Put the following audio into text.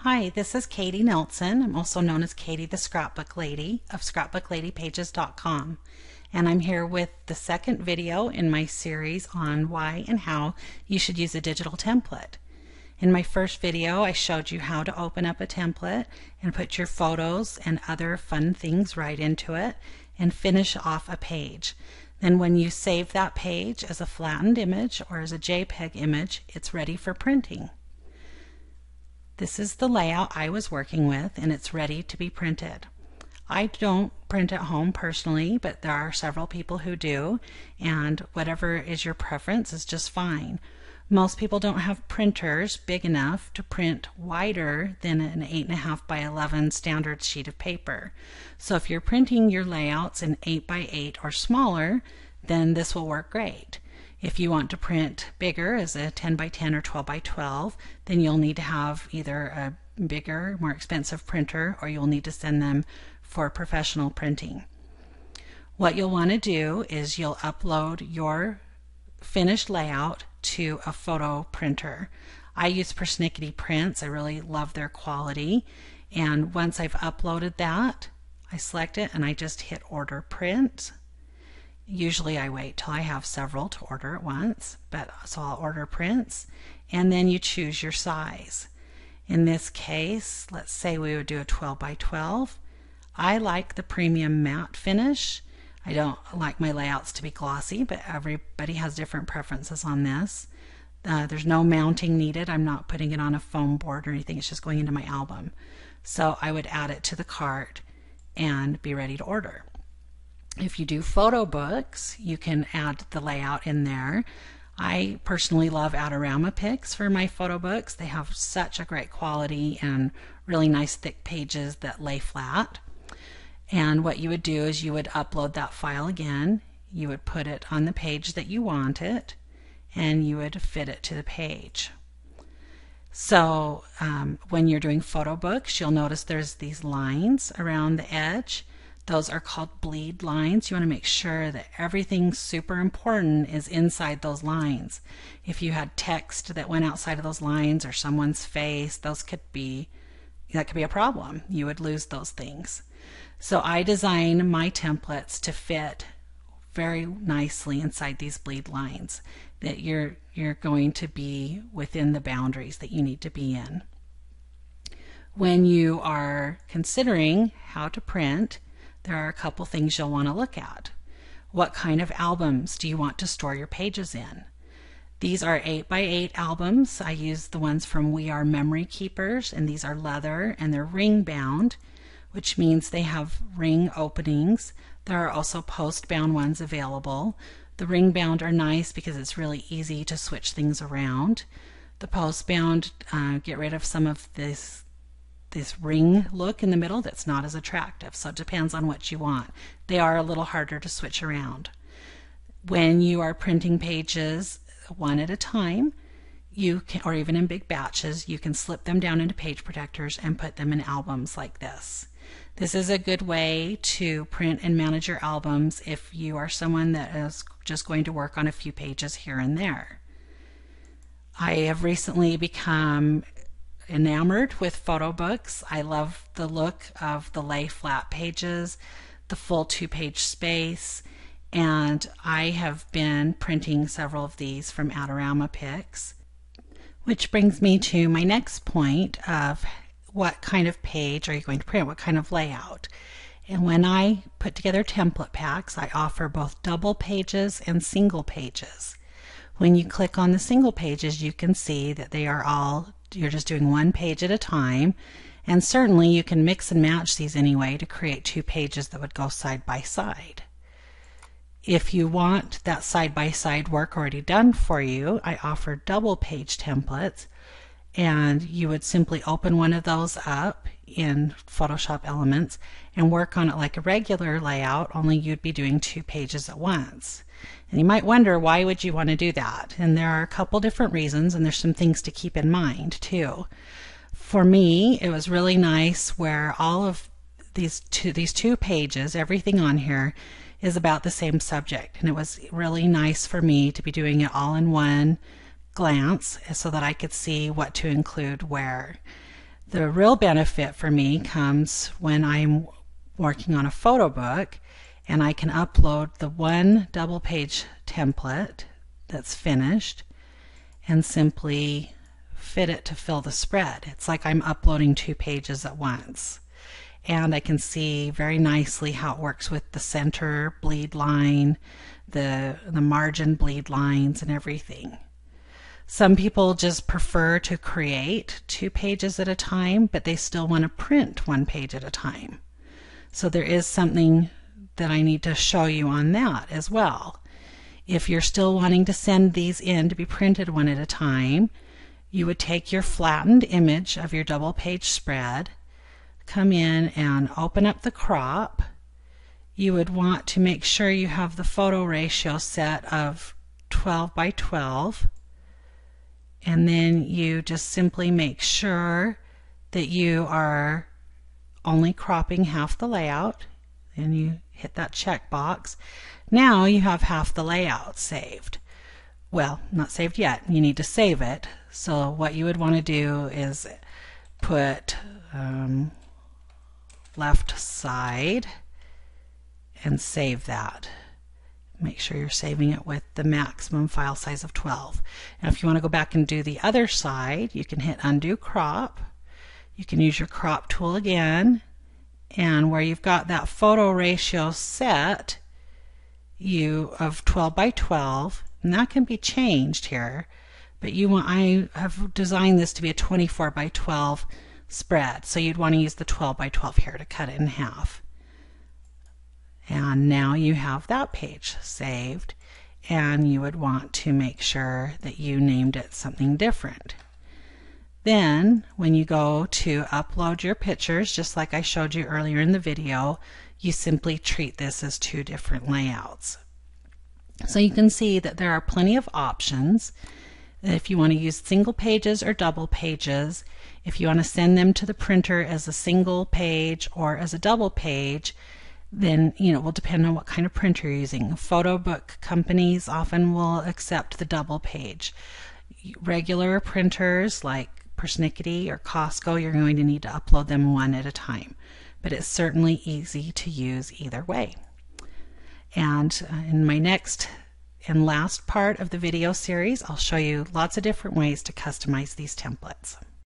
Hi, this is Katie Nelson. I'm also known as Katie the Scrapbook Lady of scrapbookladypages.com. And I'm here with the second video in my series on why and how you should use a digital template. In my first video, I showed you how to open up a template and put your photos and other fun things right into it and finish off a page. Then when you save that page as a flattened image or as a JPEG image, it's ready for printing. This is the layout I was working with, and it's ready to be printed. I don't print at home personally, but there are several people who do, and whatever is your preference is just fine. Most people don't have printers big enough to print wider than an 8.5 by 11 standard sheet of paper. So if you're printing your layouts in 8 by 8 or smaller, then this will work great. If you want to print bigger as a 10 by 10 or 12 by 12, then you'll need to have either a bigger, more expensive printer, or you'll need to send them for professional printing. What you'll want to do is you'll upload your finished layout to a photo printer. I use Persnickety prints. I really love their quality. And once I've uploaded that, I select it and I just hit order print. Usually I wait till I have several to order at once, so I'll order prints, and then you choose your size. In this case, let's say we would do a 12 by 12. I like the premium matte finish. I don't like my layouts to be glossy, but everybody has different preferences on this. There's no mounting needed. I'm not putting it on a foam board or anything. It's just going into my album. So I would add it to the cart and be ready to order. If you do photo books, you can add the layout in there. I personally love Adorama picks for my photo books. They have such a great quality and really nice thick pages that lay flat. And what you would do is you would upload that file again, you would put it on the page that you want it, and you would fit it to the page. So when you're doing photo books, you'll notice there's these lines around the edge. Those are called bleed lines. You want to make sure that everything super important is inside those lines. If you had text that went outside of those lines or someone's face, that could be a problem. You would lose those things. So I design my templates to fit very nicely inside these bleed lines, that you're going to be within the boundaries that you need to be in. When you are considering how to print, there are a couple things you'll want to look at. What kind of albums do you want to store your pages in? These are 8 by 8 albums. I use the ones from We Are Memory Keepers, and these are leather and they're ring bound, which means they have ring openings. There are also post bound ones available. The ring bound are nice because it's really easy to switch things around. The post bound get rid of some of this ring look in the middle that's not as attractive, so it depends on what you want. They are a little harder to switch around. When you are printing pages one at a time, you can, or even in big batches, you can slip them down into page protectors and put them in albums like this. This is a good way to print and manage your albums if you are someone that is just going to work on a few pages here and there. I have recently become enamored with photo books. I love the look of the lay flat pages, the full 2-page space, and I have been printing several of these from Adorama picks. Which brings me to my next point of what kind of page are you going to print, what kind of layout. And when I put together template packs, I offer both double pages and single pages. When you click on the single pages, you can see that they are all, you're just doing one page at a time, and certainly you can mix and match these anyway to create 2 pages that would go side by side. If you want that side-by-side work already done for you, I offer double page templates, and you would simply open one of those up in Photoshop Elements and work on it like a regular layout, only you'd be doing 2 pages at once. And you might wonder, why would you want to do that? And there are a couple different reasons, and there's some things to keep in mind too. For me, it was really nice where all of these two pages, everything on here, is about the same subject, and it was really nice for me to be doing it all in one glance so that I could see what to include where. The real benefit for me comes when I'm working on a photo book and I can upload the one double page template that's finished and simply fit it to fill the spread. It's like I'm uploading 2 pages at once. And I can see very nicely how it works with the center bleed line, the margin bleed lines, and everything. Some people just prefer to create 2 pages at a time, but they still want to print 1 page at a time. So there is something that I need to show you on that as well. If you're still wanting to send these in to be printed 1 at a time, you would take your flattened image of your double page spread, come in and open up the crop. You would want to make sure you have the photo ratio set of 12 by 12, and then you just simply make sure that you are only cropping half the layout, and you hit that check box. Now you have half the layout saved. Well, not saved yet. You need to save it. So what you would want to do is put left side and save that. Make sure you're saving it with the maximum file size of 12. And if you want to go back and do the other side, you can hit undo crop. You can use your crop tool again, and where you've got that photo ratio set of 12 by 12, and that can be changed here, but I have designed this to be a 24 by 12 spread, so you'd want to use the 12 by 12 here to cut it in half. And now you have that page saved, and you would want to make sure that you named it something different. Then when you go to upload your pictures, just like I showed you earlier in the video, you simply treat this as 2 different layouts. So you can see that there are plenty of options. If you want to use single pages or double pages, if you want to send them to the printer as a single page or as a double page, then it will depend on what kind of printer you're using. Photo book companies often will accept the double page. Regular printers like Persnickety or Costco, you're going to need to upload them 1 at a time, but it's certainly easy to use either way. And in my next and last part of the video series, I'll show you lots of different ways to customize these templates.